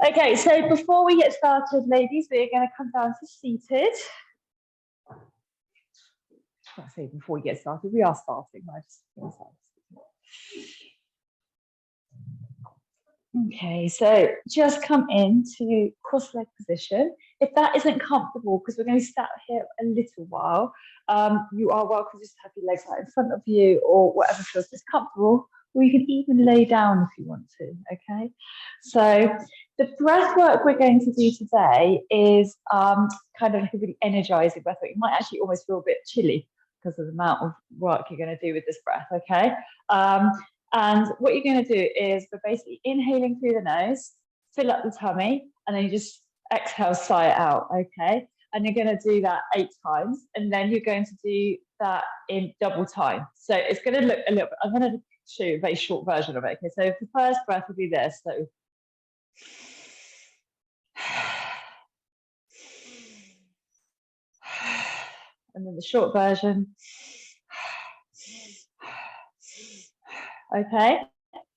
Okay, so before we get started, ladies, we're going to come down to seated. I say before we get started, we are starting. Okay, so just come into cross-leg position. If that isn't comfortable, because we're going to be sat here a little while, you are welcome just to have your legs out in front of you or whatever feels most comfortable, or you can even lay down if you want to, okay? So the breath work we're going to do today is kind of like a really energizing breath work. You might actually almost feel a bit chilly because of the amount of work you're going to do with this breath, okay? And what you're going to do is we're basically inhaling through the nose, fill up the tummy, and then you just exhale, sigh it out, okay? And you're going to do that 8 times, and then you're going to do that in double time. So it's going to look a little bit, I'm going to show you a very short version of it, okay? So the first breath will be this, so and then the short version. Okay,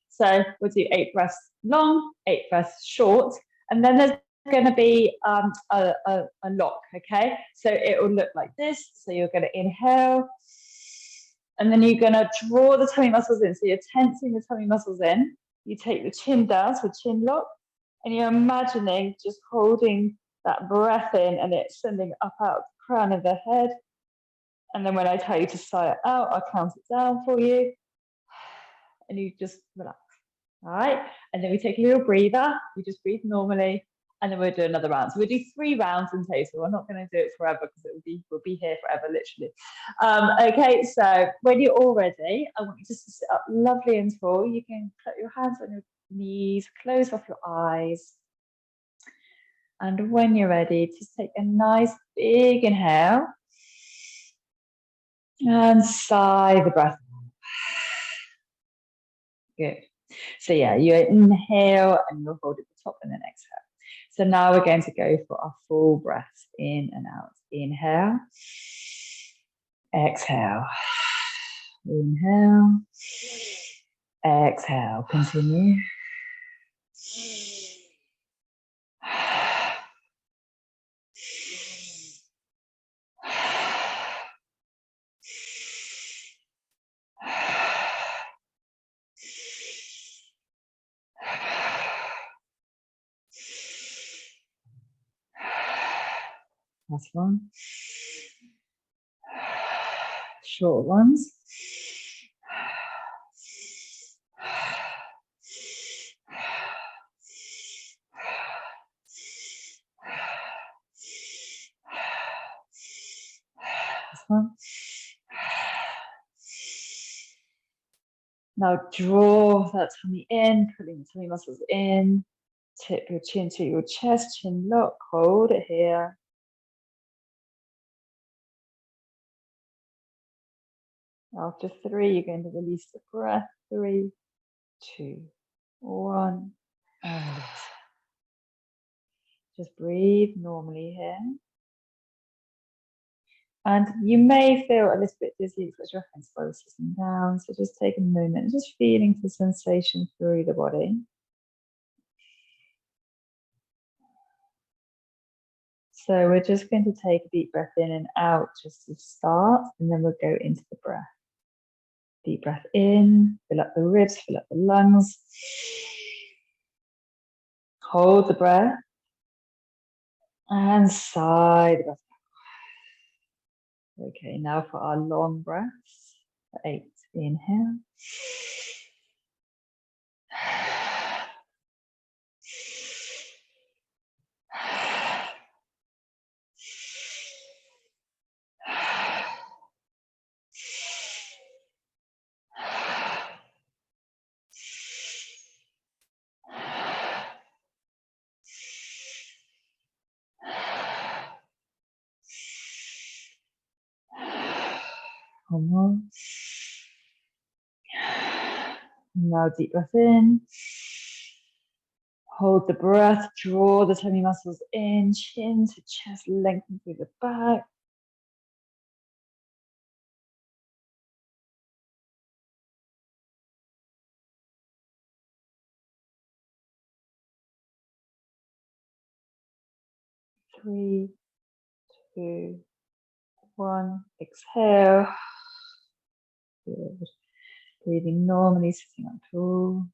so we'll do 8 breaths long, 8 breaths short, and then there's going to be a lock, okay? So it will look like this. So you're going to inhale, and then you're going to draw the tummy muscles in. So you're tensing the tummy muscles in. You take the chin down, so chin lock, and you're imagining just holding that breath in, and it's sending up out the crown of the head. And then when I tell you to sigh it out, I'll count it down for you. And you just relax. All right. And then we take a little breather. We just breathe normally. And then we'll do another round. So we'll do 3 rounds in total. I'm not going to do it forever because we'll be here forever, literally. Okay, so when you're all ready, I want you just to sit up lovely and tall. You can put your hands on your knees, close off your eyes. And when you're ready, just take a nice big inhale. And sigh the breath. Good. So yeah, you inhale and you'll hold at the top and then exhale. So now we're going to go for our full breaths in and out. Inhale. Exhale. Inhale. Exhale. Continue. Last one. Short ones. Last one. Now draw that tummy in, pulling the tummy muscles in. Tip your chin to your chest, chin lock, hold it here. After 3, you're going to release the breath. 3, 2, 1, and release. Just breathe normally here. And you may feel a little bit dizzy because your hands are sitting down. So just take a moment, just feeling the sensation through the body. So we're just going to take a deep breath in and out just to start, and then we'll go into the breath. Deep breath in, fill up the ribs, fill up the lungs. Hold the breath. And sigh the breath. Okay, now for our long breaths. 8, inhale. One more. Now deep breath in. Hold the breath, draw the tummy muscles in, chin to chest, lengthen through the back. 3, 2, 1. Exhale. Good. Breathing normally, sitting up tall.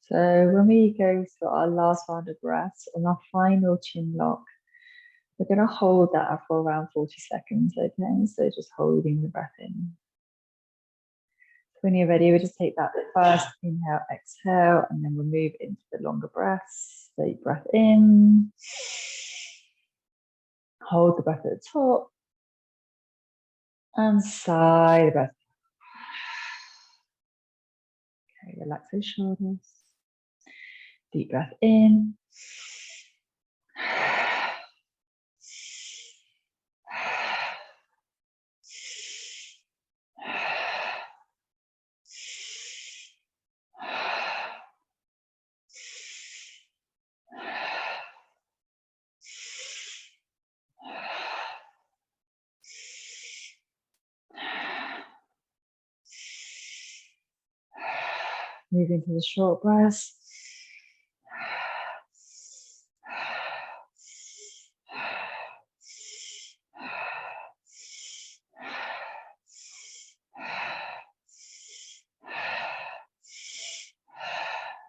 So when we go through our last round of breaths on our final chin lock, we're going to hold that for around 40 seconds, okay? So just holding the breath in. When you're ready, we'll just take that first inhale, exhale, and then we'll move into the longer breaths. Deep breath in. Hold the breath at the top. And sigh the breath. Okay, relax those shoulders. Deep breath in. Move into the short breaths.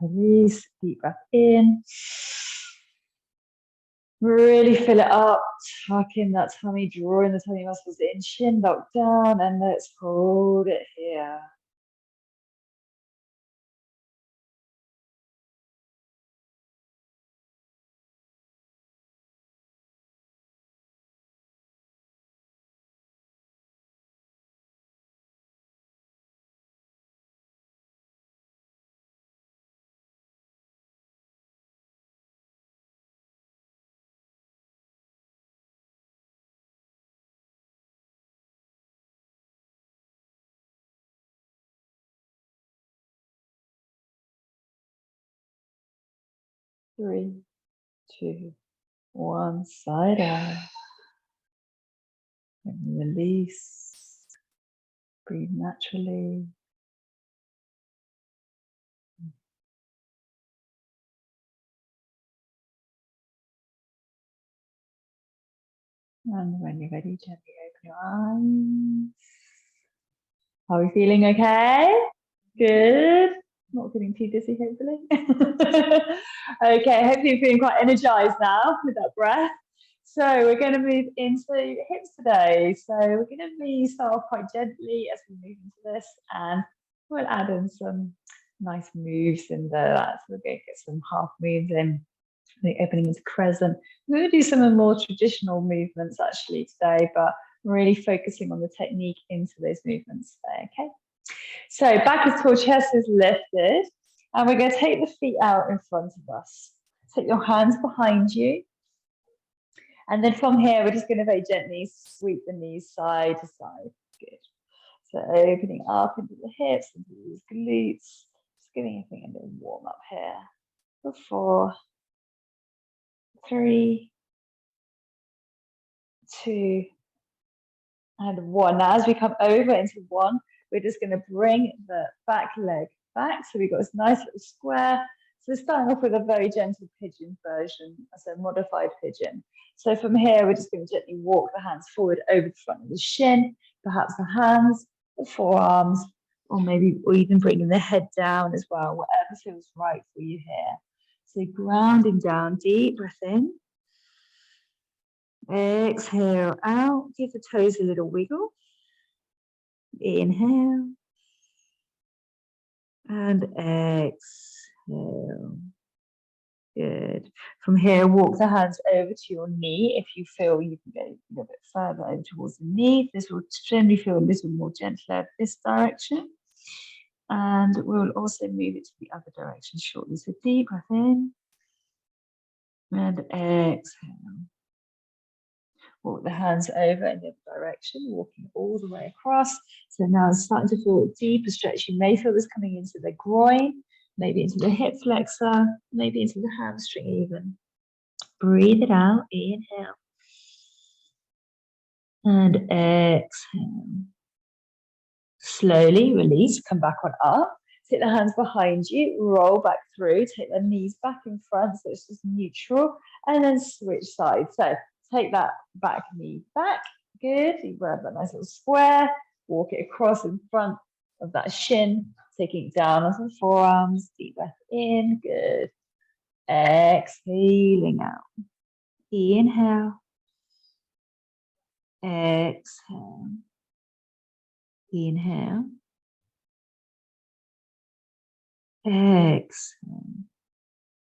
Release, deep breath in. Really fill it up, tuck in that tummy, drawing the tummy muscles in, chin lock down, and let's hold it here. Three, two, one, side out. And release. Breathe naturally. And when you're ready, gently open your eyes. Are we feeling okay? Good. Not feeling too dizzy, hopefully. Okay, hopefully you're feeling quite energized now with that breath. So we're going to move into hips today. So we're going to start off quite gently as we move into this, and we'll add in some nice moves in there. So we're going to get some half moves in, the opening into crescent. We're going to do some of the more traditional movements actually today, but really focusing on the technique into those movements today, okay? So back is tall, chest is lifted, and we're going to take the feet out in front of us. Take your hands behind you. And then from here, we're just going to very gently sweep the knees side to side. Good. So opening up into the hips, into these glutes. Just giving everything a little warm up here. For 4, 3, 2, and 1. Now, as we come over into 1, we're just going to bring the back leg back. So we've got this nice little square. So we're starting off with a very gentle pigeon version, so modified pigeon. So from here, we're just going to gently walk the hands forward over the front of the shin, perhaps the hands, the forearms, or even bringing the head down as well, whatever feels right for you here. So grounding down, deep breath in. Exhale out, give the toes a little wiggle. Inhale. And exhale. Good. From here, walk the hands over to your knee. If you feel you can go a little bit further over towards the knee, this will generally feel a little more gentler this direction. And we'll also move it to the other direction shortly. So deep breath in and exhale. Walk the hands over in the other direction, walking all the way across. So now it's starting to feel a deeper stretch. You may feel this coming into the groin, maybe into the hip flexor, maybe into the hamstring even. Breathe it out, inhale. And exhale. Slowly release, come back on up. Take the hands behind you, roll back through, take the knees back in front, so it's just neutral, and then switch sides. So take that back knee back, good. You grab that nice little square, walk it across in front of that shin, taking it down onto the forearms, deep breath in, good. Exhaling out. Inhale. Exhale. Inhale. Exhale.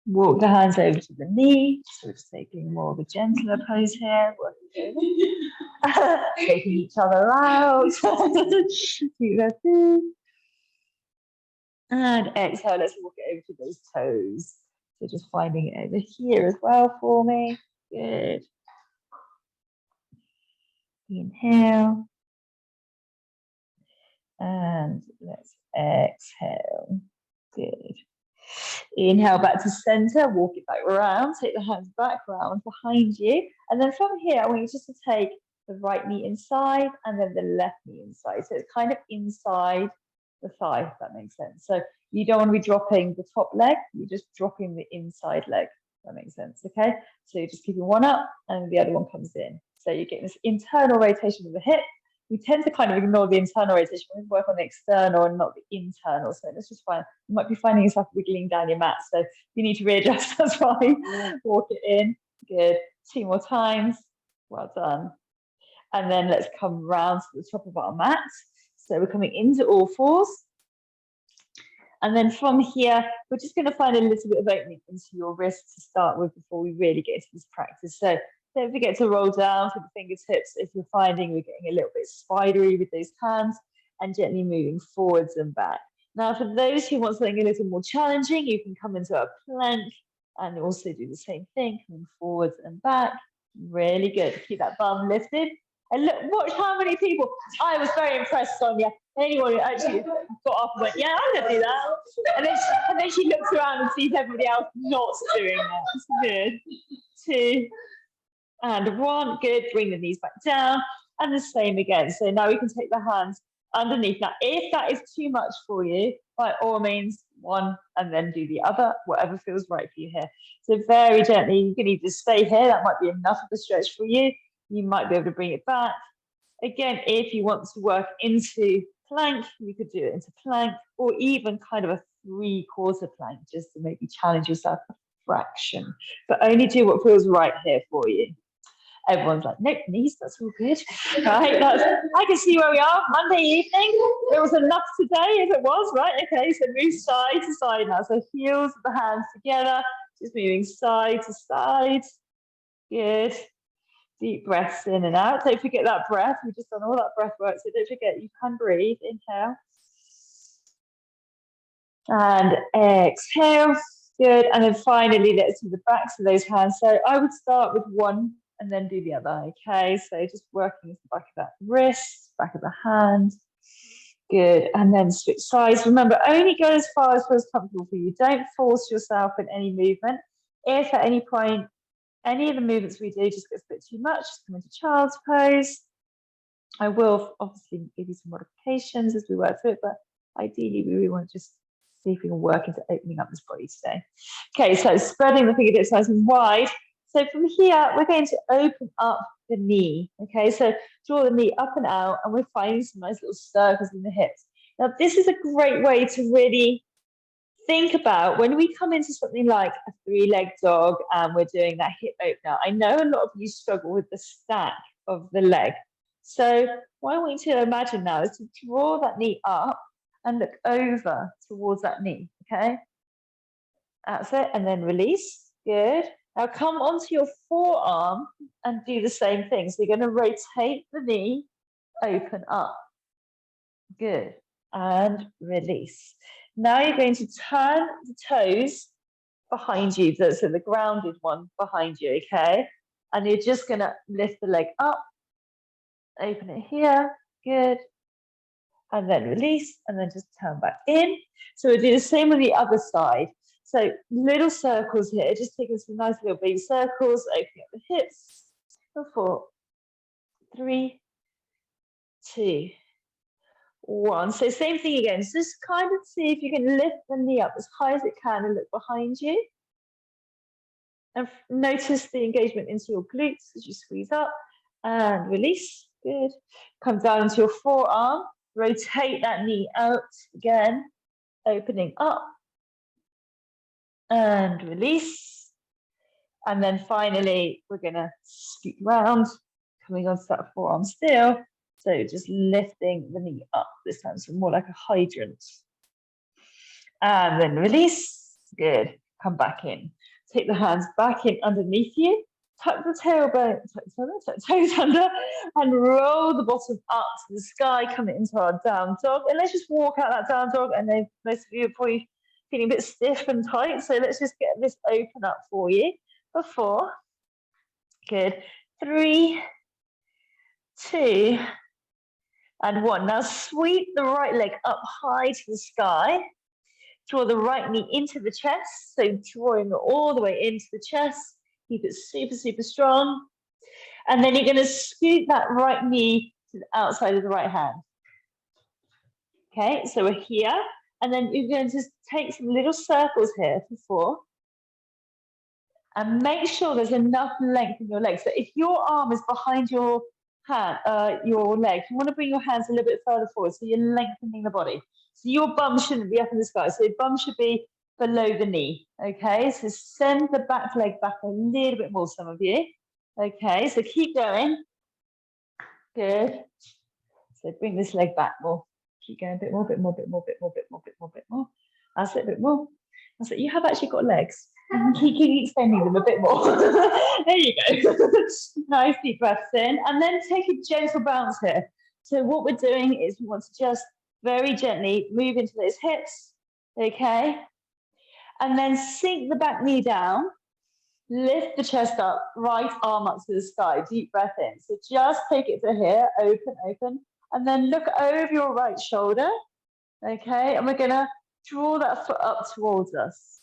Walk the hands over to the knee, so just taking more of a gentler pose here. Taking each other out. Keep that in. And exhale, let's walk it over to those toes. So just finding it over here as well for me. Good. Inhale. And let's exhale. Good. Inhale back to center, walk it back around, take the hands back round behind you. And then from here, I want you just to take the right knee inside and then the left knee inside. So it's kind of inside the thigh, if that makes sense. So you don't want to be dropping the top leg, you're just dropping the inside leg, if that makes sense, okay? So you're just keeping one up and the other one comes in. So you're getting this internal rotation of the hip. We tend to kind of ignore the internal rotation. We work on the external and not the internal. So let's just find, you might be finding yourself wiggling down your mat. So if you need to readjust, that's fine. Walk it in. Good. 2 more times. Well done. And then let's come round to the top of our mat. So we're coming into all fours. And then from here, we're just going to find a little bit of opening into your wrists to start with before we really get into this practice. So don't forget to roll down for the fingertips if you're finding you're getting a little bit spidery with those hands, and gently moving forwards and back. Now, for those who want something a little more challenging, you can come into a plank and also do the same thing, coming forwards and back. Really good. Keep that bum lifted. And look, watch how many people. I was very impressed, Sonia. Anyone who actually got up and went, yeah, I'm going to do that. And then she looks around and sees everybody else not doing that. Good. 2 and 1. Good. Bring the knees back down. And the same again. So now we can take the hands underneath. Now, if that is too much for you, by all means, one and then do the other, whatever feels right for you here. So very gently, you can either stay here. That might be enough of a stretch for you. You might be able to bring it back. Again, if you want to work into plank, you could do it into plank, or even kind of a 3/4 plank, just to maybe challenge yourself a fraction. But only do what feels right here for you. Everyone's like, nope, knees, that's all good. Right, I can see where we are. Monday evening, it was enough today if it was, right? Okay, so move side to side now. So heels of the hands together, just moving side to side. Good. Deep breaths in and out. Don't forget that breath. We've just done all that breath work, so don't forget you can breathe. Inhale. And exhale. Good. And then finally, let's do the backs of those hands. So I would start with one and then do the other. Okay, so just working with the back of that wrist, back of the hand. Good. And then switch sides. Remember, only go as far as feels comfortable for you. Don't force yourself in any movement. If at any point any of the movements we do just gets a bit too much, just come into child's pose. I will obviously give you some modifications as we work through it, but ideally we really want to just see if we can work into opening up this body today. Okay, so spreading the fingertips nice and wide. So from here, we're going to open up the knee. Okay, so draw the knee up and out, and we're finding some nice little circles in the hips. Now, this is a great way to really think about when we come into something like a 3-leg dog and we're doing that hip opener. I know a lot of you struggle with the stack of the leg. So what I want you to imagine now is to draw that knee up and look over towards that knee, okay? That's it, and then release. Good. Now come onto your forearm and do the same thing. So you're going to rotate the knee, open up. Good. And release. Now you're going to turn the toes behind you, so the grounded one behind you, okay? And you're just going to lift the leg up, open it here, good. And then release, and then just turn back in. So we'll do the same on the other side. So little circles here, just taking some nice little baby circles, opening up the hips. 4, 3, 2, 1. So same thing again. So just kind of see if you can lift the knee up as high as it can and look behind you. And notice the engagement into your glutes as you squeeze up and release. Good. Come down into your forearm. Rotate that knee out again, opening up and release. And then finally, we're going to scoot round, coming onto that forearm still. So just lifting the knee up this time, so more like a hydrant. And then release. Good. Come back in. Take the hands back in underneath you. Tuck the tailbone, tuck the toes under, and roll the bottom up to the sky, coming into our down dog. And let's just walk out that down dog. And then most of you are probably feeling a bit stiff and tight. So let's just get this open up for you. For 4. Good. 3, 2, and 1. Now sweep the right leg up high to the sky. Draw the right knee into the chest. So drawing it all the way into the chest. Keep it super, super strong. And then you're going to scoot that right knee to the outside of the right hand. Okay, so we're here. And then you're going to just take some little circles here for 4. And make sure there's enough length in your legs. So if your arm is behind your hand, your leg, you want to bring your hands a little bit further forward so you're lengthening the body. So your bum shouldn't be up in the sky. So your bum should be below the knee. Okay, so send the back leg back a little bit more, some of you. Okay, so keep going. Good. So bring this leg back more. Keep going a bit more, bit more, bit more, bit more, bit more, bit more, bit more. That's it, a bit more. That's it. You have actually got legs. Keep extending them a bit more. There you go. Nice deep breaths in. And then take a gentle bounce here. So what we're doing is we want to just very gently move into those hips. Okay. And then sink the back knee down. Lift the chest up, right arm up to the sky. Deep breath in. So just take it to here. Open, open. And then look over your right shoulder. Okay. And we're going to draw that foot up towards us.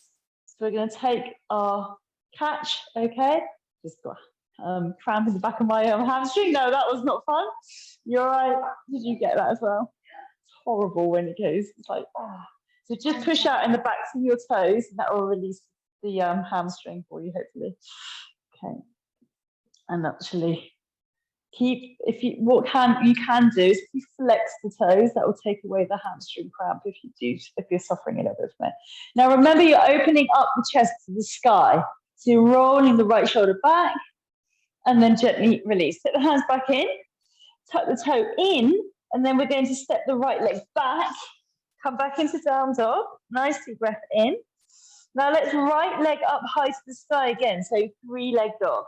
So we're going to take our catch, okay? Just got cramp in the back of my hamstring. No, that was not fun. You're right. Did you get that as well? It's horrible when it goes. It's like, ah. So just push out in the backs of your toes, and that will release the hamstring for you, hopefully. Okay. And actually, if you can do is if you flex the toes, that will take away the hamstring cramp if you're suffering a little bit from it. Now remember, you're opening up the chest to the sky. So you're rolling the right shoulder back and then gently release. Take the hands back in, tuck the toe in, and then we're going to step the right leg back, come back into down dog. Nice deep breath in. Now let's right leg up high to the sky again. So 3-leg dog.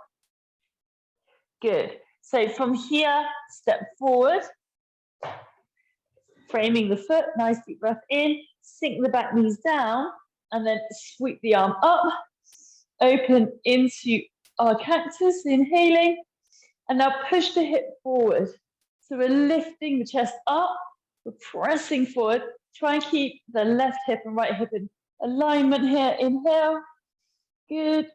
Good. So from here, step forward, framing the foot, nice deep breath in, sink the back knees down, and then sweep the arm up, open into our cactus, inhaling, and now push the hip forward. So we're lifting the chest up, we're pressing forward, try and keep the left hip and right hip in alignment here, inhale, good,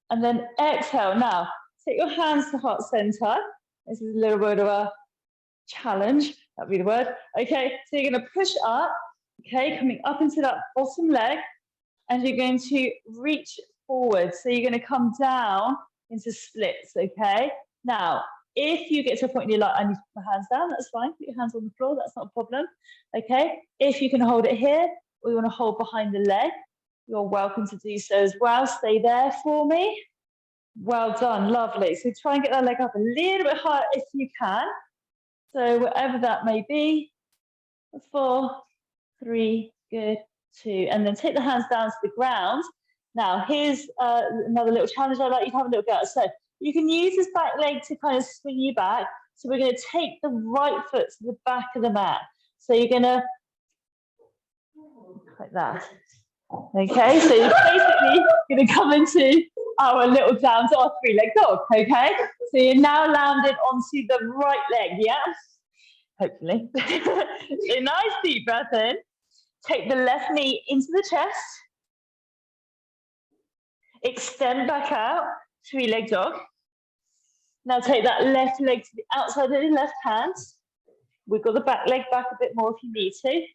and then exhale. Now, take your hands to heart center. This is a little bit of a challenge. That'd be the word. Okay, so you're going to push up, okay, coming up into that bottom leg, and you're going to reach forward. So you're going to come down into splits, okay? Now, if you get to a point where you're like, I need to put my hands down, that's fine. Put your hands on the floor, that's not a problem, okay? If you can hold it here, or you want to hold behind the leg, you're welcome to do so as well. Stay there for me. Well done, lovely. So try and get that leg up a little bit higher if you can. So whatever that may be. 4, 3, good, 2. And then take the hands down to the ground. Now here's another little challenge I'd like you to have a little go at. So you can use this back leg to kind of swing you back. So we're going to take the right foot to the back of the mat. So you're going to, like that. Okay, so you're basically going to come into our little down dog 3-leg dog, okay? So you're now landed onto the right leg, yeah? Hopefully. So nice deep breath in. Take the left knee into the chest. Extend back out, 3-leg dog. Now take that left leg to the outside of the left hand. Wiggle the back leg back a bit more if you need to.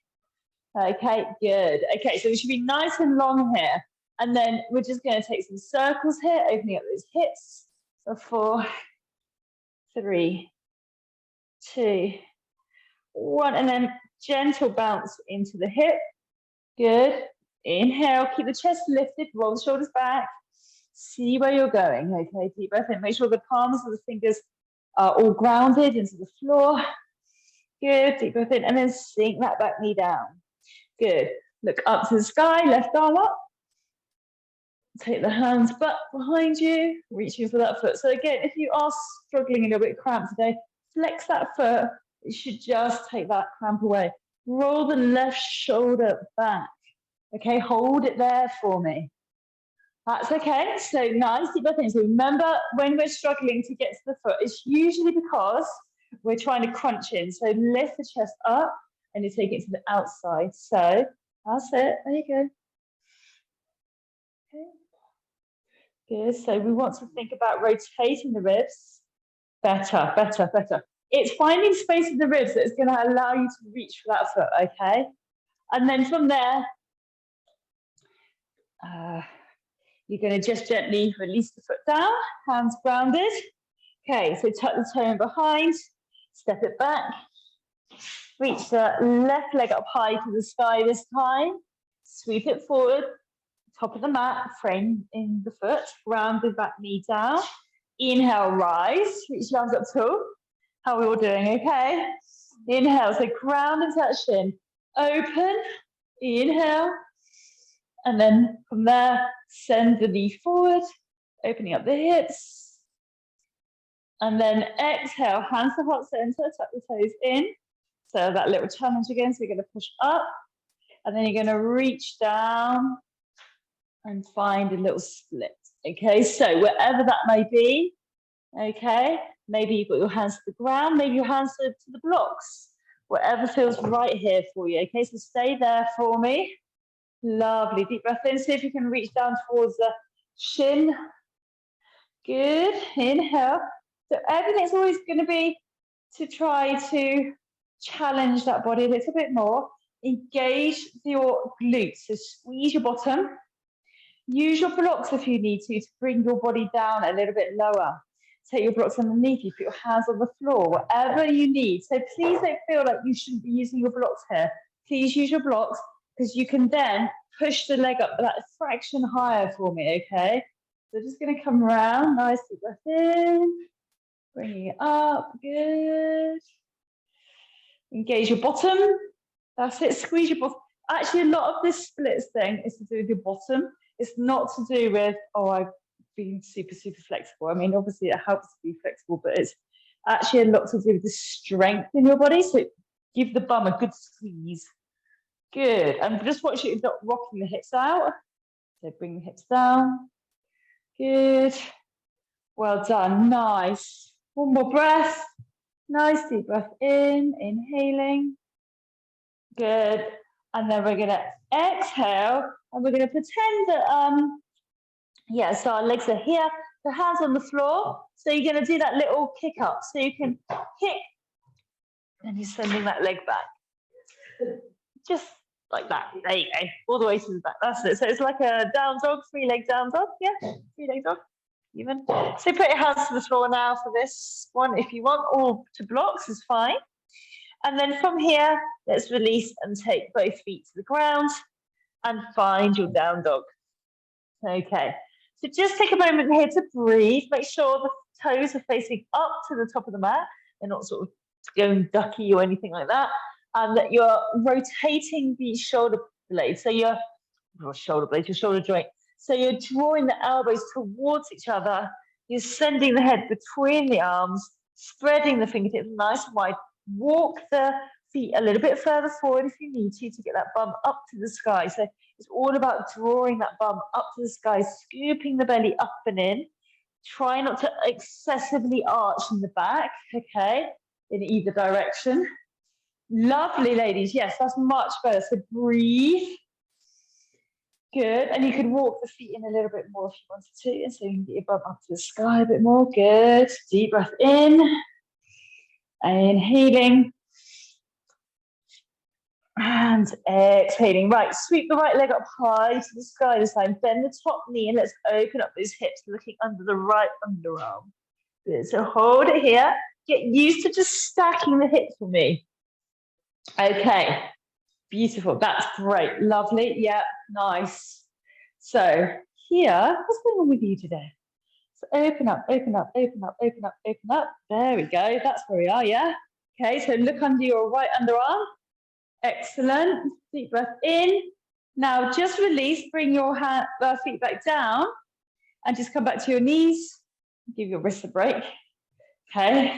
Okay, good. Okay, so we should be nice and long here. And then we're just going to take some circles here, opening up those hips. So 4, 3, 2, 1, and then gentle bounce into the hip. Good. Inhale, keep the chest lifted, roll the shoulders back. See where you're going. Okay, deep breath in. Make sure the palms of the fingers are all grounded into the floor. Good, deep breath in, and then sink that back knee down. Good. Look up to the sky, left arm up. Take the hands back behind you, reaching for that foot. So again, if you are struggling a little bit cramped today, flex that foot. It should just take that cramp away. Roll the left shoulder back. Okay, hold it there for me. That's okay. So nice, deep breath in. So remember, when we're struggling to get to the foot, it's usually because we're trying to crunch in. So lift the chest up and you take it to the outside. So that's it. There you go. Okay. Good. So we want to think about rotating the ribs. Better, better, better. It's finding space in the ribs that is going to allow you to reach for that foot, okay? And then from there, you're going to just gently release the foot down, hands grounded. Okay, so tuck the toe in behind, step it back, reach the left leg up high to the sky this time, sweep it forward, top of the mat, frame in the foot, ground the back knee down. Inhale, rise, reach your arms up tall. How are we all doing? Okay. Inhale, so ground and touch in. Open, inhale. And then from there, send the knee forward, opening up the hips. And then exhale, hands to heart center, tuck the toes in. So that little challenge again, so you're going to push up. And then you're going to reach down and find a little split. Okay, so wherever that may be, okay, maybe you've got your hands to the ground, maybe your hands to the blocks, whatever feels right here for you. Okay, so stay there for me. Lovely, deep breath in, see if you can reach down towards the shin. Good, inhale. So everything's always going to be to try to challenge that body a little bit more. Engage your glutes, so squeeze your bottom. Use your blocks if you need to bring your body down a little bit lower. Take your blocks underneath you, put your hands on the floor, whatever you need. So please don't feel like you shouldn't be using your blocks here. Please use your blocks because you can then push the leg up that fraction higher for me, okay? So just going to come around, nice deep breath in, bringing it up, good. Engage your bottom, that's it, squeeze your bottom. Actually, a lot of this splits thing is to do with your bottom. It's not to do with, oh, I've been super, super flexible. I mean, obviously it helps to be flexible, but it's actually a lot to do with the strength in your body. So give the bum a good squeeze. Good. And just watch it not rocking the hips out. So bring the hips down. Good. Well done. Nice. One more breath. Nice deep breath in, inhaling. Good. And then we're going to exhale and we're going to pretend that, yeah, so our legs are here, the hands on the floor. So you're going to do that little kick up. So you can kick and you're sending that leg back. Just like that. There you go. All the way to the back. That's it. So it's like a down dog, 3-leg down dog. Yeah, 3-leg dog. Even. So put your hands to the floor now for this one if you want, or to blocks is fine. And then from here, let's release and take both feet to the ground and find your down dog. Okay, so just take a moment here to breathe. Make sure the toes are facing up to the top of the mat. They're not sort of going ducky or anything like that. And that you're rotating the shoulder blades. So your shoulder joint. So you're drawing the elbows towards each other. You're sending the head between the arms, spreading the fingertips nice and wide. Walk the feet a little bit further forward if you need to get that bum up to the sky. So it's all about drawing that bum up to the sky, scooping the belly up and in. Try not to excessively arch in the back, okay, in either direction. Lovely, ladies. Yes, that's much better. So breathe. Good. And you can walk the feet in a little bit more if you wanted to. And so you can get your bum up to the sky a bit more. Good. Deep breath in. Inhaling. And exhaling. Right, sweep the right leg up high to the sky this time. Bend the top knee and let's open up those hips, looking under the right underarm. Good. So hold it here. Get used to just stacking the hips for me. Okay. Beautiful. That's great. Lovely. Yeah. Nice. So here, what's going on with you today? So open up, open up, open up, open up, open up. There we go. That's where we are. Yeah. Okay. So look under your right underarm. Excellent. Deep breath in. Now just release. Bring your feet back down and just come back to your knees. Give your wrist a break. Okay.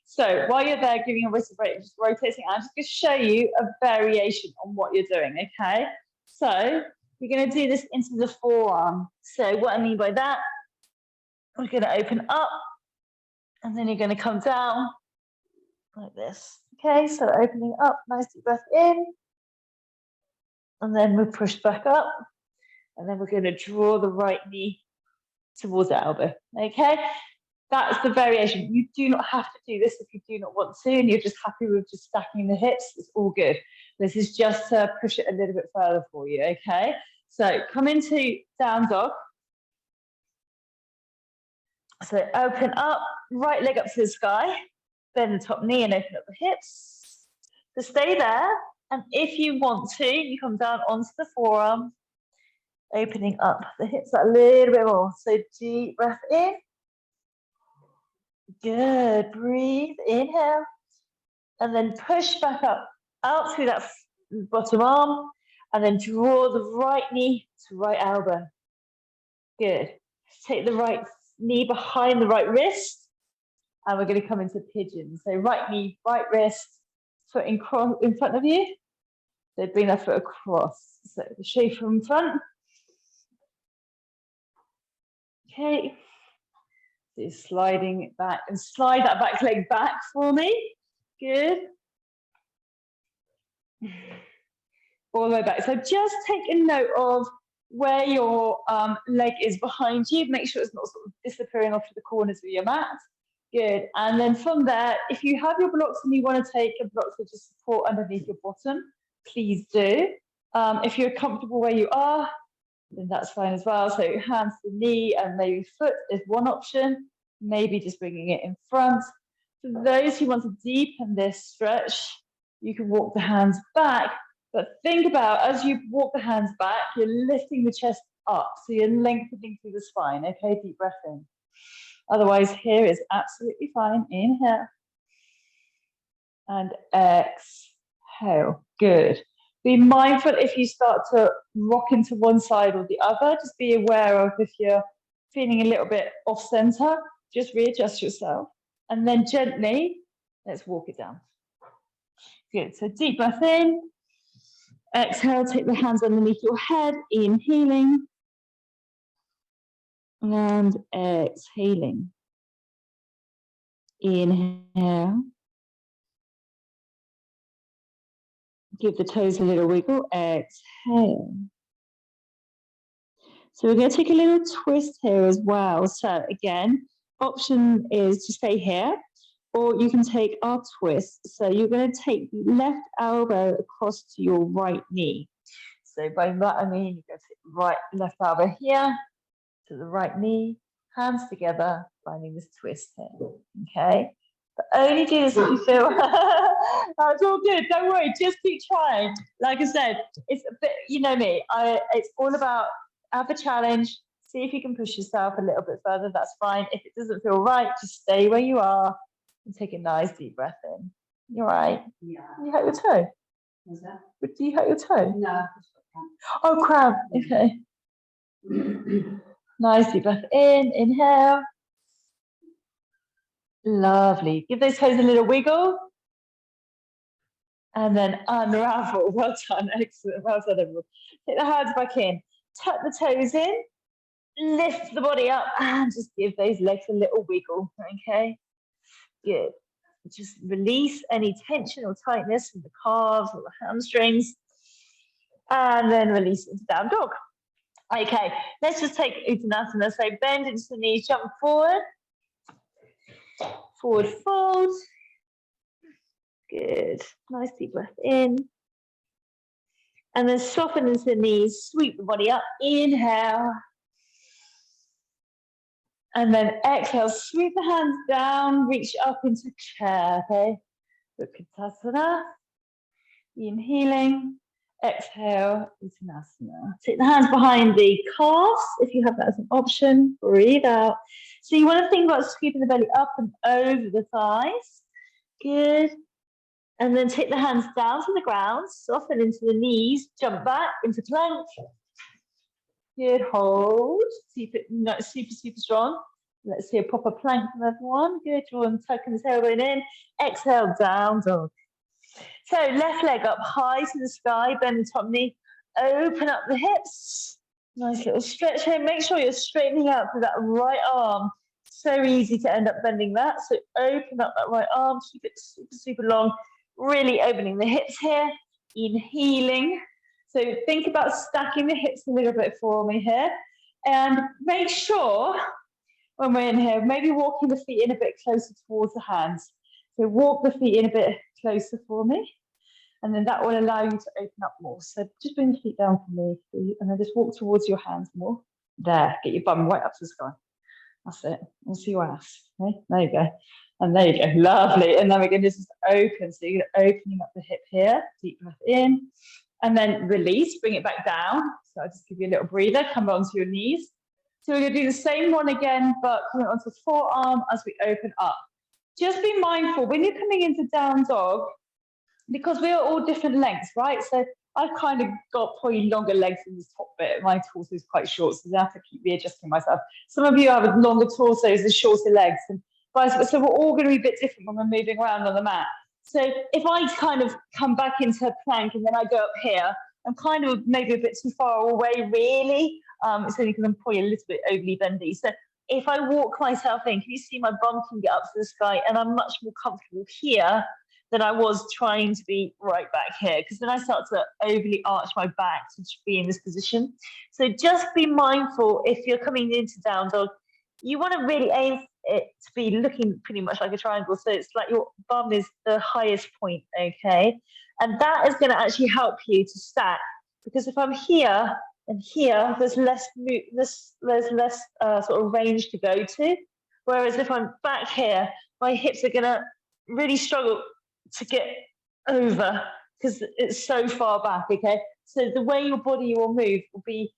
So while you're there giving your wrist a break, just rotating, I'm just going to show you a variation on what you're doing. Okay. So you're going to do this into the forearm. So what I mean by that, we're going to open up and then you're going to come down like this. Okay, so opening up, nice deep breath in. And then we push back up. And then we're going to draw the right knee towards the elbow. Okay, that's the variation. You do not have to do this if you do not want to, and you're just happy with just stacking the hips. It's all good. This is just to push it a little bit further for you. Okay, so come into down dog. So open up, right leg up to the sky. Bend the top knee and open up the hips. So stay there. And if you want to, you come down onto the forearm, opening up the hips a little bit more. So deep breath in. Good. Breathe. Inhale. And then push back up, out through that bottom arm. And then draw the right knee to right elbow. Good. Take the right knee behind the right wrist. And we're going to come into pigeon. So right knee, right wrist, foot in front of you. So bring that foot across. So the shape from front. Okay. So sliding it back and slide that back leg back for me. Good. All the way back. So just take a note of where your leg is behind you. Make sure it's not sort of disappearing off to the corners of your mat. Good. And then from there, if you have your blocks and you want to take a block to just support underneath your bottom, please do. If you're comfortable where you are, then that's fine as well. So hands to the knee and maybe foot is one option. Maybe just bringing it in front. For those who want to deepen this stretch, you can walk the hands back. But think about, as you walk the hands back, you're lifting the chest up. So you're lengthening through the spine. Okay, deep breath in. Otherwise, here is absolutely fine. Inhale. And exhale. Good. Be mindful if you start to rock into one side or the other. Just be aware of if you're feeling a little bit off center, just readjust yourself. And then gently, let's walk it down. Good. So deep breath in. Exhale, take the hands underneath your head, inhaling. And exhaling. Inhale. Give the toes a little wiggle. Exhale. So we're going to take a little twist here as well. So again, option is to stay here, or you can take our twist. So you're going to take the left elbow across to your right knee. So by that I mean you're going to take left elbow here to the right knee, hands together, finding this twist here. Okay. But only do this if you feel that's all good. Don't worry, just keep trying. Like I said, it's a bit, you know me. It's all about have a challenge. See if you can push yourself a little bit further. That's fine. If it doesn't feel right, just stay where you are and take a nice deep breath in. You're right. Yeah. You hurt your toe. What's that? Do you hurt your toe? No. Oh, cramp. Okay. Nice deep breath in. Inhale. Lovely. Give those toes a little wiggle. And then unravel. Well done. Excellent. Well done, everyone. Take the hands back in. Tuck the toes in. Lift the body up and just give those legs a little wiggle. Okay. Good. Just release any tension or tightness from the calves or the hamstrings. And then release into down dog. Okay. Let's just take Uttanasana. So bend into the knees, jump forward. Forward fold. Good. Nice deep breath in. And then soften into the knees, sweep the body up, inhale. And then exhale, sweep the hands down, reach up into chair, okay? Utkatasana, inhaling, exhale, Uttanasana. Take the hands behind the calves, if you have that as an option, breathe out. So you want to think about sweeping the belly up and over the thighs, good. And then take the hands down to the ground, soften into the knees, jump back into plank. Good, hold, keep it super, super strong. Let's see a proper plank from everyone. Good, draw and tucking the tailbone in. Exhale, down dog. So left leg up high to the sky, bend the top knee, open up the hips. Nice little stretch here. Make sure you're straightening out through that right arm. So easy to end up bending that. So open up that right arm, keep it super, super long. Really opening the hips here, inhaling. So think about stacking the hips a little bit for me here. And make sure when we're in here, maybe walking the feet in a bit closer towards the hands. So walk the feet in a bit closer for me. And then that will allow you to open up more. So just bring the feet down for me, and then just walk towards your hands more. There, get your bum right up to the sky. That's it. We'll see your ass. Okay, there you go. And there you go, lovely. And then we're going to just open. So you're opening up the hip here, deep breath in, and then release, bring it back down. So I'll just give you a little breather, come onto your knees. So we're going to do the same one again, but coming onto the forearm as we open up. Just be mindful when you're coming into down dog, because we are all different lengths, right? So I've kind of got probably longer legs in this top bit. My torso is quite short, so I have to keep readjusting myself. Some of you have longer torsos and shorter legs, and vice versa. So we're all going to be a bit different when we're moving around on the mat. So if I kind of come back into a plank and then I go up here, I'm kind of maybe a bit too far away, really. It's only because I'm probably a little bit overly bendy. So if I walk myself in, can you see my bum can get up to the sky, and I'm much more comfortable here than I was trying to be right back here, because then I start to overly arch my back to be in this position. So just be mindful if you're coming into down dog, you want to really aim it to be looking pretty much like a triangle. So it's like your bum is the highest point, okay? And that is going to actually help you to stack, because if I'm here and here, there's less sort of range to go to. Whereas if I'm back here, my hips are going to really struggle to get over because it's so far back, okay? So the way your body will move will be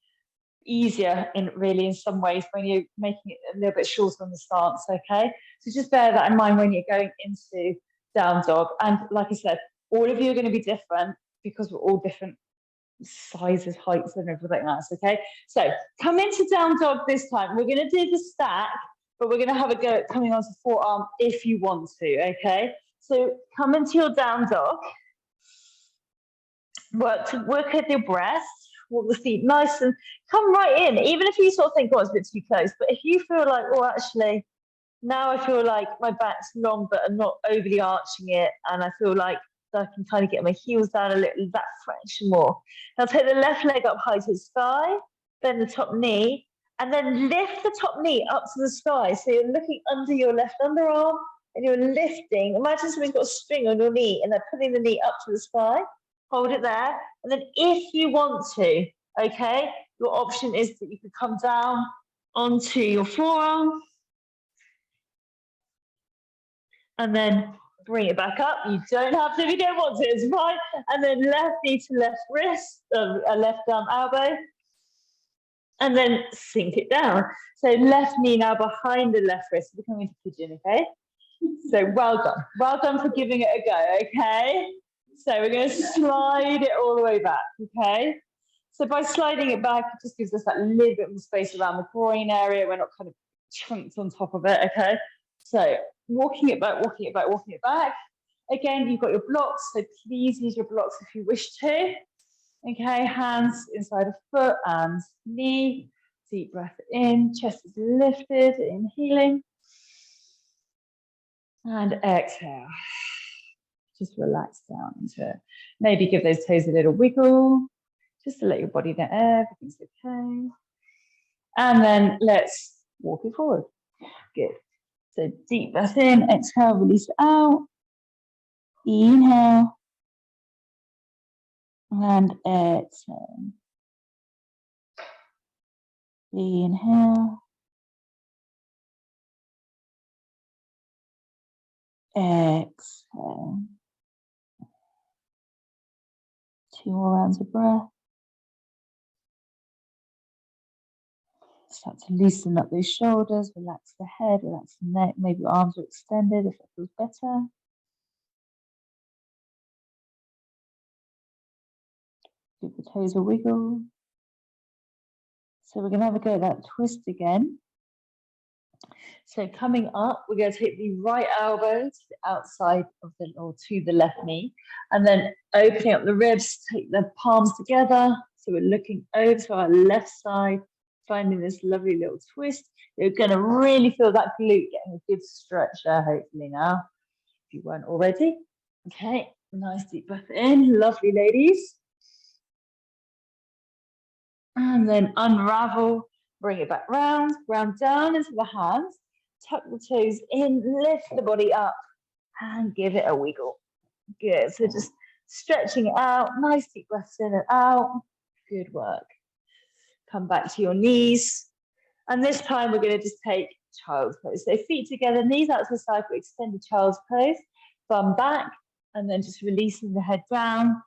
easier in some ways when you're making it a little bit shorter on the stance, okay? So just bear that in mind when you're going into down dog. And like I said, all of you are going to be different because we're all different sizes, heights, and everything else, okay? So come into down dog this time. We're going to do the stack, but we're going to have a go at coming onto forearm if you want to, okay? So come into your down dog. Work with your breath. Walk the feet nice and come right in. Even if you sort of think, oh, it's a bit too close, but if you feel like, oh, actually, now I feel like my back's long, but I'm not overly arching it, and I feel like I can kind of get my heels down a little, that fraction more. Now take the left leg up high to the sky, bend the top knee, and then lift the top knee up to the sky. So you're looking under your left underarm, and you're lifting. Imagine somebody's got a string on your knee, and they're putting the knee up to the sky. Hold it there. And then if you want to, okay, your option is that you could come down onto your forearm and then bring it back up. You don't have to if you don't want to, it's fine. And then left knee to left wrist, left arm elbow, and then sink it down. So left knee now behind the left wrist, becoming into pigeon, okay? So well done. Well done for giving it a go, okay? So we're going to slide it all the way back, okay? So by sliding it back, it just gives us that little bit more space around the groin area. We're not kind of chunked on top of it, okay? So walking it back, walking it back, walking it back. Again, you've got your blocks, so please use your blocks if you wish to. Okay, hands inside of foot and knee. Deep breath in, chest is lifted, inhaling. And exhale. Just relax down into it. Maybe give those toes a little wiggle, just to let your body know everything's okay. And then let's walk it forward. Good. So deep breath in, exhale, release it out. Inhale. And exhale. Inhale. Exhale. 2 more rounds of breath. Start to loosen up those shoulders, relax the head, relax the neck. Maybe your arms are extended if that feels better. Give the toes a wiggle. So we're going to have a go at that twist again. So coming up, we're going to take the right elbow to the outside of the, or to the left knee, and then opening up the ribs, take the palms together. So we're looking over to our left side, finding this lovely little twist. You're going to really feel that glute getting a good stretch there, hopefully now, if you weren't already. Okay, nice deep breath in, lovely ladies. And then unravel, bring it back round, ground down into the hands, tuck the toes in, lift the body up, and give it a wiggle. Good, so just stretching it out, nice deep breaths in and out. Good work. Come back to your knees. And this time we're going to just take child's pose. So feet together, knees out to the side for extended child's pose, bum back, and then just releasing the head down,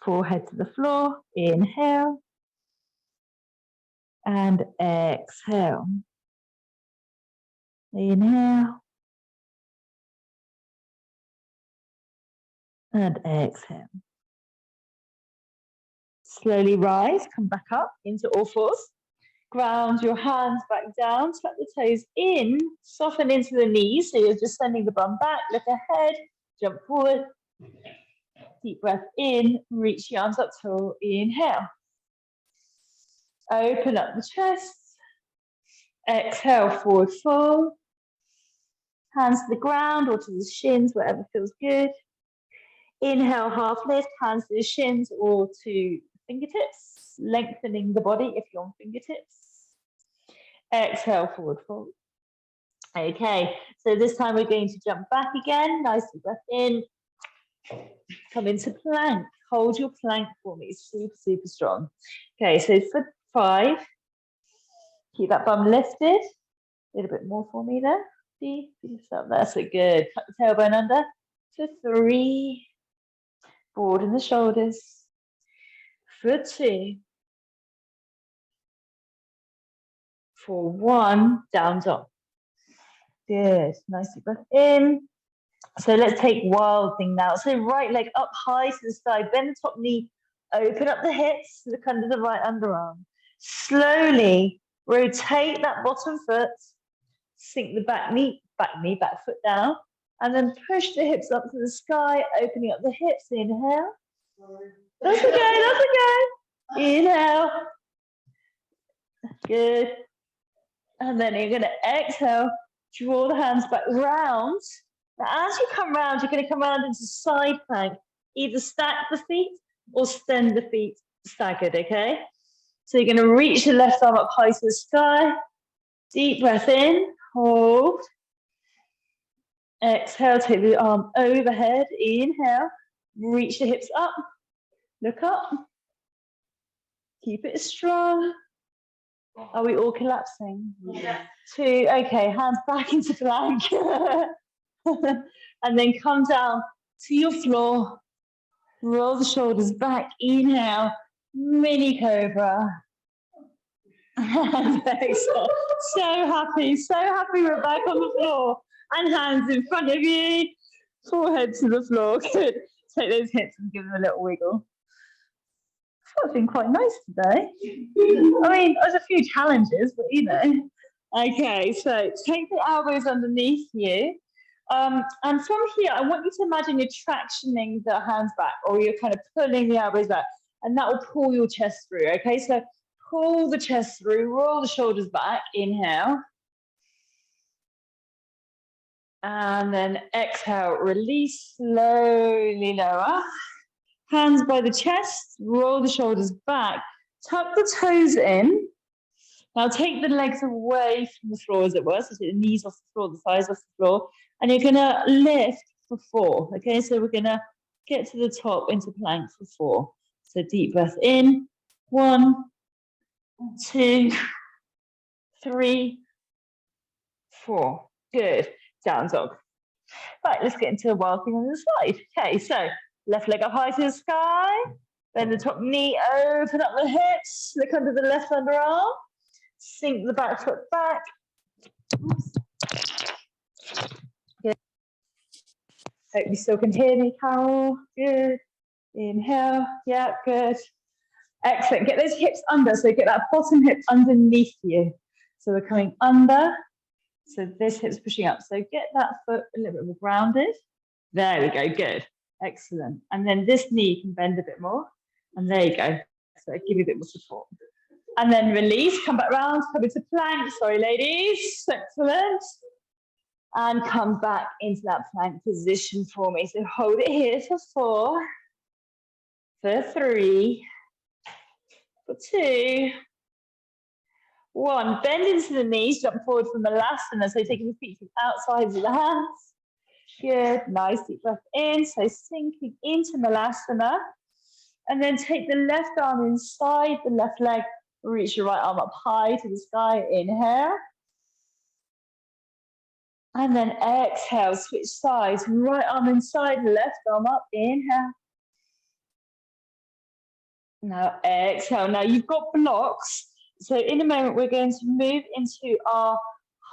forehead to the floor. Inhale. And exhale. Inhale. And exhale. Slowly rise, come back up into all fours. Ground your hands back down, tuck the toes in, soften into the knees. So you're just sending the bum back, look ahead, jump forward. Deep breath in, reach the arms up tall. Inhale. Open up the chest. Exhale, forward fold. Hands to the ground or to the shins, whatever feels good. Inhale, half lift, hands to the shins or to fingertips, lengthening the body if you're on fingertips. Exhale, forward fold. Okay, so this time we're going to jump back again. Nice deep breath in. Come into plank. Hold your plank for me. Super, super strong. Okay, so for 5, keep that bum lifted. A little bit more for me there. Lift up there. So good. Tuck the tailbone under. For 3. Broaden the shoulders. For 2. For 1. Down dog. Good. Nice deep breath in. So let's take wild thing now. So right leg up high to the side. Bend the top knee. Open up the hips. Look under the right underarm. Slowly rotate that bottom foot. Sink the back foot down. And then push the hips up to the sky, opening up the hips. Inhale. That's okay. Inhale. Good. And then you're going to exhale. Draw the hands back round. Now, as you come round, you're going to come round into side plank. Either stack the feet or extend the feet staggered, okay? So you're going to reach the left arm up high to the sky. Deep breath in. Hold. Exhale, take the arm overhead. Inhale. Reach the hips up. Look up. Keep it strong. Are we all collapsing? Yeah. 2. Okay, hands back into plank. And then come down to your floor. Roll the shoulders back. Inhale. Mini cobra. And exhale. So happy we're back on the floor. And hands in front of you. Forehead to the floor. Good. Take those hips and give them a little wiggle. It's been quite nice today. I mean, there's a few challenges, but you know. Okay, so take the elbows underneath you. And from here, I want you to imagine you're tractioning the hands back, or you're kind of pulling the elbows back, and that will pull your chest through, okay? So pull the chest through, roll the shoulders back, inhale. And then exhale, release, slowly lower. Hands by the chest, roll the shoulders back, tuck the toes in. Now take the legs away from the floor, as it were, so take the knees off the floor, the thighs off the floor, and you're gonna lift for 4, okay? So we're gonna get to the top into plank for 4. So deep breath in. 1, 2, 3, 4. Good. Down dog. Right, let's get into a wild thing on the side. Okay, so left leg up high to the sky. Then the top knee, open up the hips. Look under the left underarm. Sink the back foot back. Good. Hope you still can hear me, Carol. Good. Inhale. Yeah, good. Excellent. Get those hips under. So get that bottom hip underneath you. So we're coming under. So this hip's pushing up. So get that foot a little bit more grounded. There we go. Good. Excellent. And then this knee can bend a bit more. And there you go. So give you a bit more support. And then release. Come back round. Come into plank. Sorry, ladies. Excellent. And come back into that plank position for me. So hold it here for 4, for 3, for 2, 1. Bend into the knees, jump forward from Malasana. So taking the feet to the outsides of the hands. Good, nice deep breath in. So sinking into Malasana. And then take the left arm inside the left leg. Reach your right arm up high to the sky. Inhale. And then exhale, switch sides. Right arm inside, left arm up. Inhale. Now exhale. Now you've got blocks. So in a moment, we're going to move into our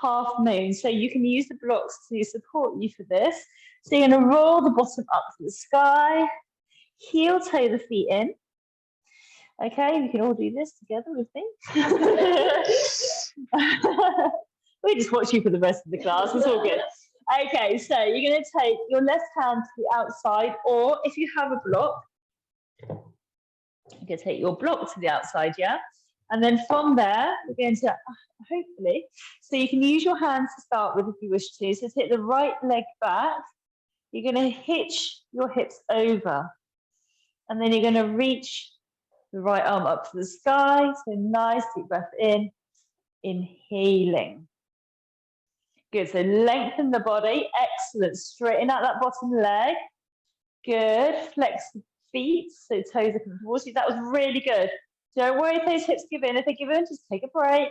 half moon. So you can use the blocks to support you for this. So you're going to roll the bottom up to the sky. Heel toe the feet in. Okay, we can all do this together with me. We just watch you for the rest of the class. It's all good. Okay, so you're going to take your left hand to the outside, or if you have a block, you can take your block to the outside, yeah? And then from there, we're going to, hopefully, so you can use your hands to start with if you wish to. So take the right leg back. You're going to hitch your hips over. And then you're going to reach the right arm up to the sky. So nice deep breath in, inhaling. Good, so lengthen the body. Excellent, straighten out that bottom leg. Good, flex the feet, so toes are coming towards you. That was really good. Don't worry if those hips give in. If they give in, just take a break.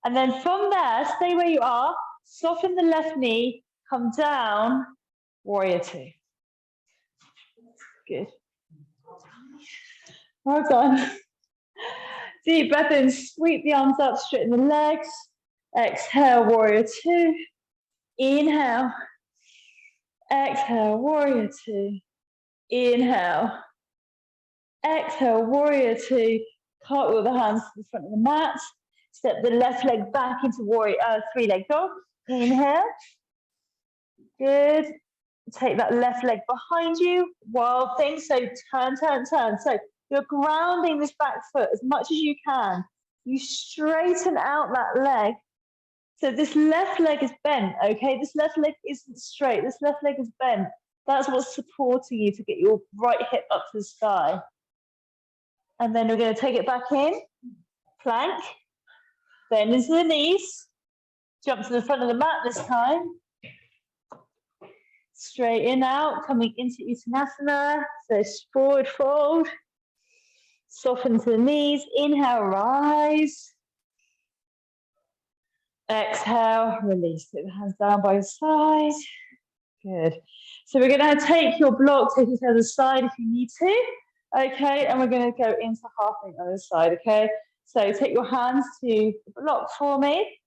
And then from there, stay where you are. Soften the left knee, come down, warrior 2. Good. Well done. Deep breath in, sweep the arms up, straighten the legs. Exhale, warrior 2. Inhale. Exhale, warrior 2. Inhale. Exhale, warrior 2. Cartwheel the hands to the front of the mat. Step the left leg back into warrior 3-leg dog. Inhale. Good. Take that left leg behind you. Wild thing. So turn, turn, turn. So you're grounding this back foot as much as you can. You straighten out that leg. So this left leg is bent, okay? This left leg isn't straight. This left leg is bent. That's what's supporting you to get your right hip up to the sky. And then we're going to take it back in. Plank. Bend into the knees. Jump to the front of the mat this time. Straighten out, coming into Uttanasana. So forward fold. Soften to the knees. Inhale, rise. Exhale, release. Take the hands down by your side. Good. So we're going to take your block, take it to the other side if you need to. Okay, and we're going to go into half on the other side, okay? So take your hands to the block for me.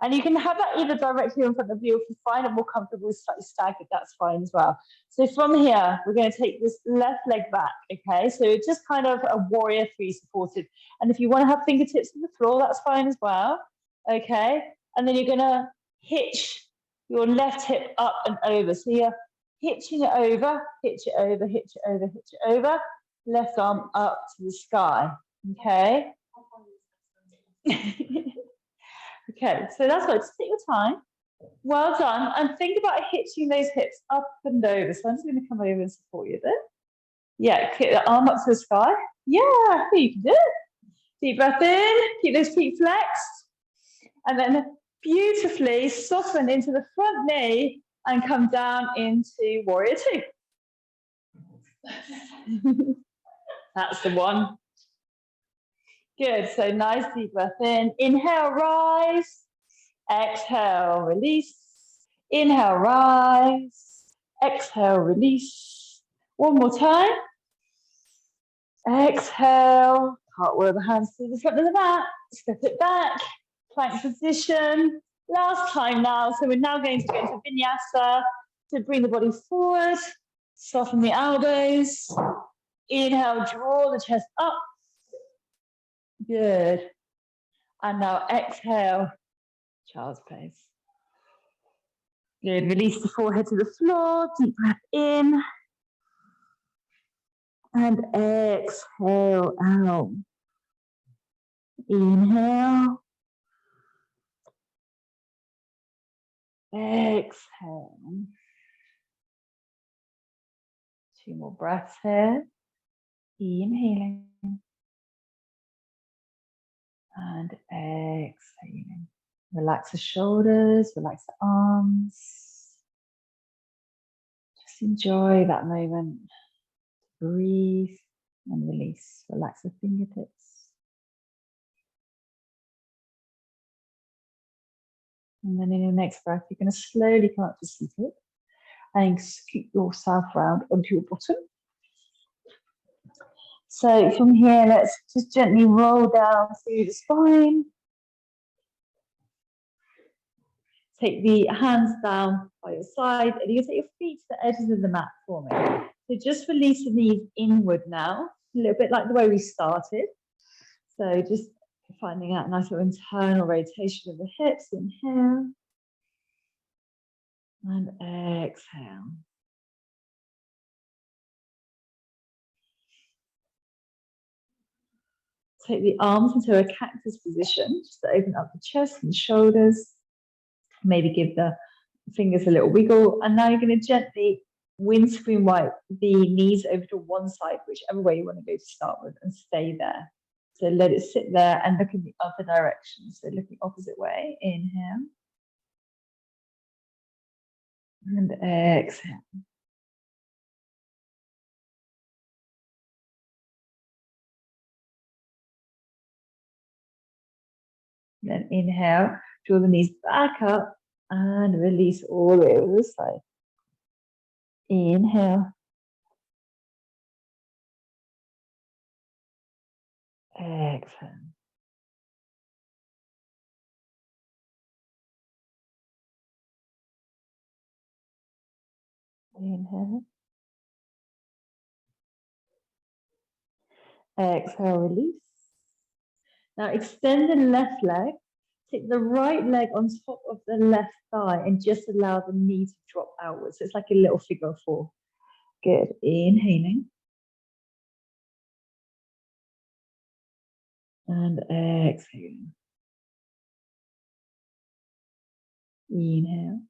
And you can have that either directly in front of you. If you find it more comfortable, slightly staggered, that's fine as well. So from here, we're going to take this left leg back, okay? So it's just kind of a warrior 3 supported. And if you want to have fingertips on the floor, that's fine as well, okay? And then you're going to hitch your left hip up and over. So you're hitching it over, hitch it over, hitch it over, hitch it over. Left arm up to the sky, okay? Okay, so that's right. Just take your time. Well done. And think about hitching those hips up and over. So I'm just going to come over and support you a bit. Yeah, keep the arm up to the sky. Yeah, you can do it. Deep breath in. Keep those feet flexed. And then beautifully soften into the front knee and come down into warrior 2. That's the one. Good. So nice deep breath in. Inhale, rise. Exhale, release. Inhale, rise. Exhale, release. One more time. Exhale. Cartwheel the hands to the front of the mat. Step it back. Plank position. Last time now. So we're now going to go into vinyasa to bring the body forward. Soften the elbows. Inhale, draw the chest up. Good. And now exhale, child's pose. Good. Release the forehead to the floor. Deep breath in. And exhale out. Inhale. Exhale. 2 more breaths here. Inhaling. And exhaling. Relax the shoulders, relax the arms. Just enjoy that moment. Breathe and release. Relax the fingertips. And then in your next breath, you're going to slowly come up to seated and scoot yourself round onto your bottom. So from here, let's just gently roll down through the spine. Take the hands down by your side, and you can take your feet to the edges of the mat for me. So just release the knees inward now, a little bit like the way we started. So just finding that nice little internal rotation of the hips. Inhale. And exhale. Take the arms into a cactus position, just to open up the chest and shoulders. Maybe give the fingers a little wiggle. And now you're going to gently windscreen wipe the knees over to one side, whichever way you want to go to start with, and stay there. So let it sit there and look in the other direction. So look the opposite way. Inhale. And exhale. Then inhale, draw the knees back up and release all the way over the side. Inhale. Exhale. Inhale. Exhale, release. Now extend the left leg. Take the right leg on top of the left thigh and just allow the knee to drop outwards. So it's like a little figure of 4. Good. Inhaling. And exhaling. Inhale.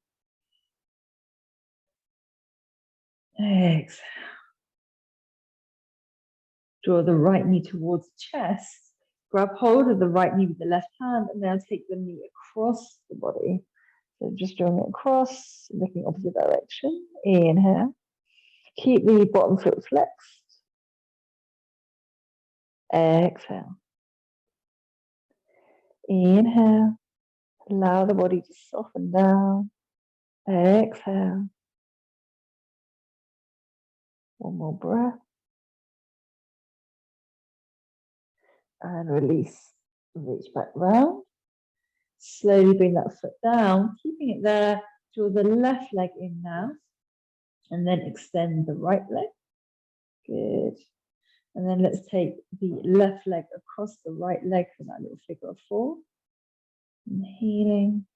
Exhale. Draw the right knee towards the chest. Grab hold of the right knee with the left hand and then take the knee across the body. So just drawing it across, looking opposite direction. Inhale. Keep the bottom foot flexed. Exhale. Inhale. Allow the body to soften down. Exhale. One more breath. And release. Reach back round. Slowly bring that foot down, keeping it there. Draw the left leg in now. And then extend the right leg. Good. And then let's take the left leg across the right leg for that little figure of 4. Inhaling.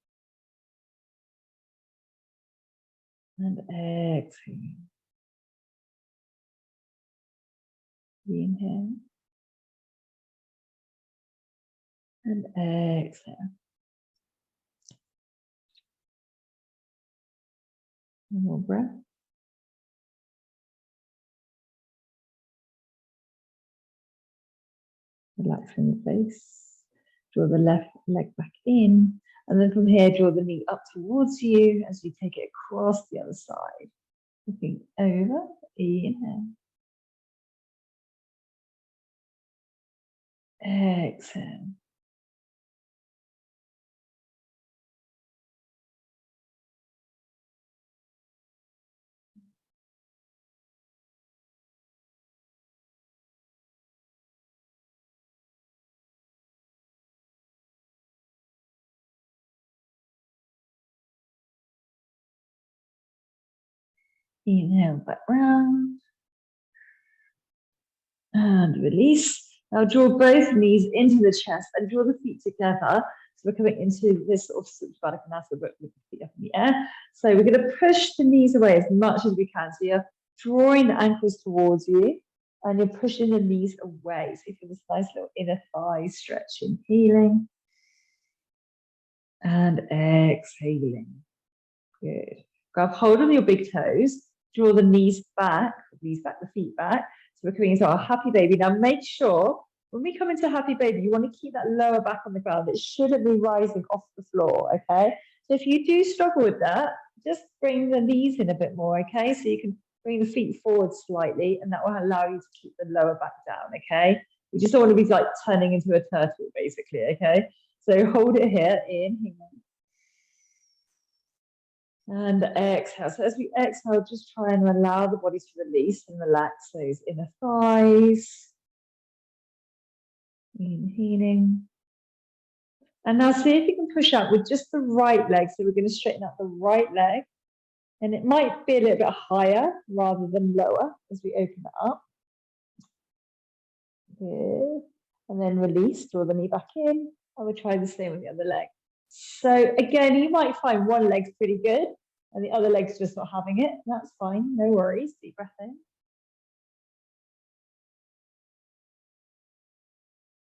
And exhaling. Inhale. And exhale. One more breath. Relaxing the face. Draw the left leg back in. And then from here, draw the knee up towards you as you take it across the other side. Looking over. Inhale. Exhale. Inhale back round. And release. Now draw both knees into the chest and draw the feet together. So we're coming into this sort of Supple, but with the feet up in the air. So we're going to push the knees away as much as we can. So you're drawing the ankles towards you and you're pushing the knees away. So you feel this nice little inner thigh stretching, healing. And exhaling. Good. Grab hold of your big toes. Draw the knees back, the feet back. So we're coming into our happy baby. Now make sure when we come into happy baby, you want to keep that lower back on the ground. It shouldn't be rising off the floor, okay? So if you do struggle with that, just bring the knees in a bit more, okay? So you can bring the feet forward slightly and that will allow you to keep the lower back down, okay? You just don't want to be like turning into a turtle, basically, okay? So hold it here, inhale. And exhale. So as we exhale, just try and allow the body to release and relax those inner thighs. Inhaling. And now see if you can push out with just the right leg. So we're going to straighten out the right leg. And it might be a little bit higher rather than lower as we open it up. Good. And then release, draw the knee back in. And we'll try the same with the other leg. So again, you might find one leg's pretty good and the other leg's just not having it. That's fine, no worries. Deep breath in.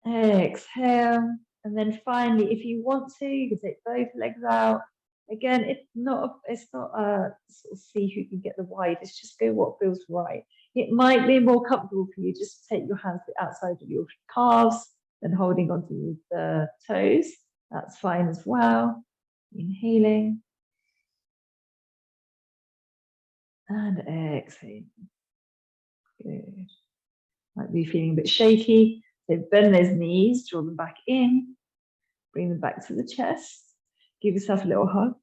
Exhale. And then finally, if you want to, you can take both legs out. Again, it's not a sort of see who can get the widest, just go what feels right. It might be more comfortable for you just to take your hands outside of your calves and holding onto the toes. That's fine as well. Inhaling. And exhaling. Good. Might be feeling a bit shaky. So bend those knees, draw them back in, bring them back to the chest. Give yourself a little hug.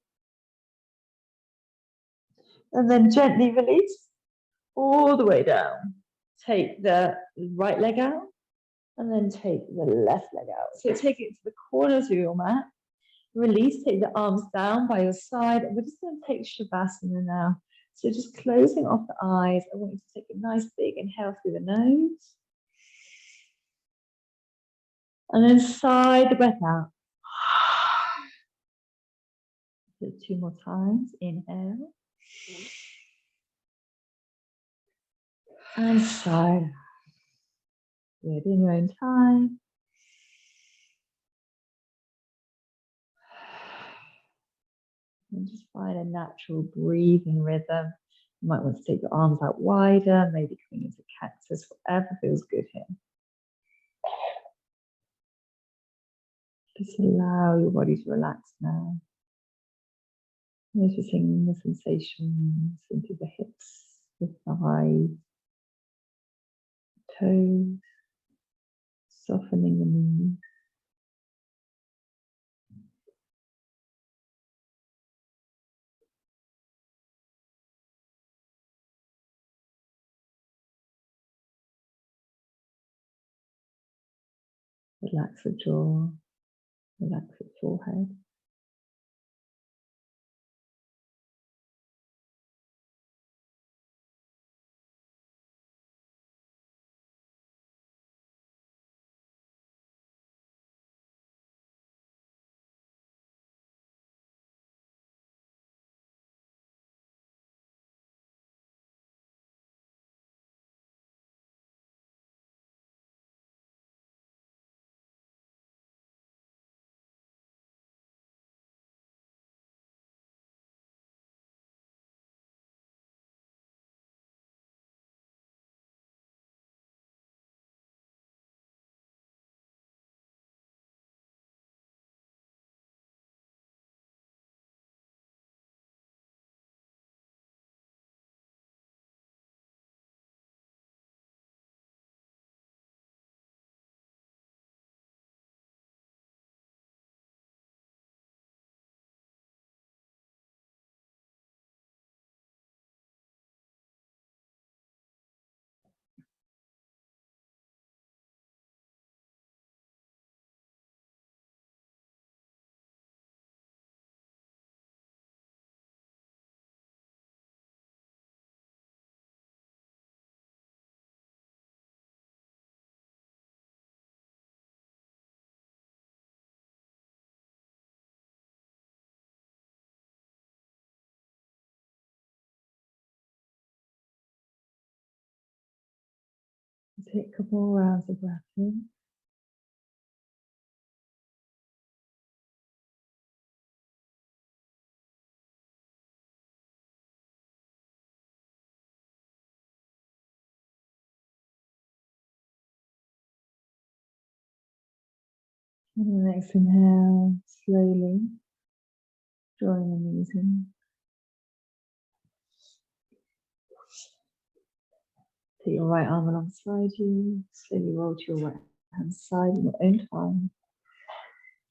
And then gently release all the way down. Take the right leg out and then take the left leg out. So take it to the corners of your mat. Release, take the arms down by your side. And we're just going to take Shavasana now. So just closing off the eyes. I want you to take a nice big inhale through the nose. And then sigh the breath out. So 2 more times. Inhale. And sigh. Good, in your own time. And just find a natural breathing rhythm. You might want to take your arms out wider, maybe coming into cactus, whatever feels good here. Just allow your body to relax now. Noticing the sensations into the hips, the thighs, toes, softening the knees. Relax the jaw, relax the forehead. Take a couple more rounds of breath in. And the next inhale, slowly drawing the knees in. Take your right arm alongside you, slowly roll to your right hand side in your own time.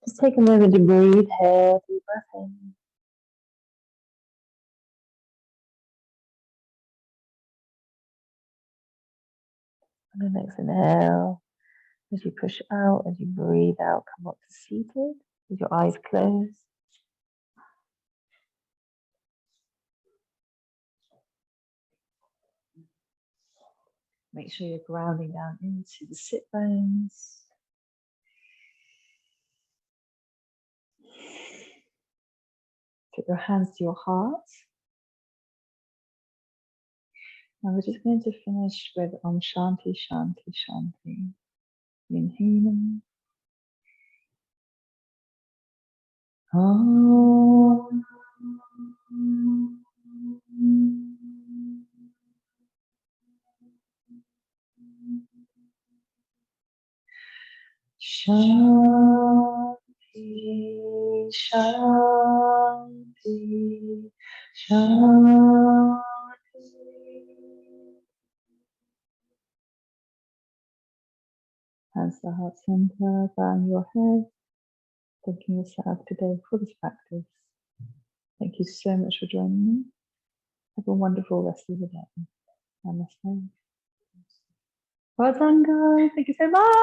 Just take a moment to breathe here, deep breath in. And the next inhale, as you push out, as you breathe out, come up to seated with your eyes closed. Make sure you're grounding down into the sit bones. Take your hands to your heart. Now we're just going to finish with Om Shanti Shanti Shanti. Inhaling. Om. Shanti, Shanti, Shanti. Hands to the heart center, bowing your head, thanking yourself today for this practice. Thank you so much for joining me. Have a wonderful rest of the day. Namaste. Well done, guys. Thank you so much.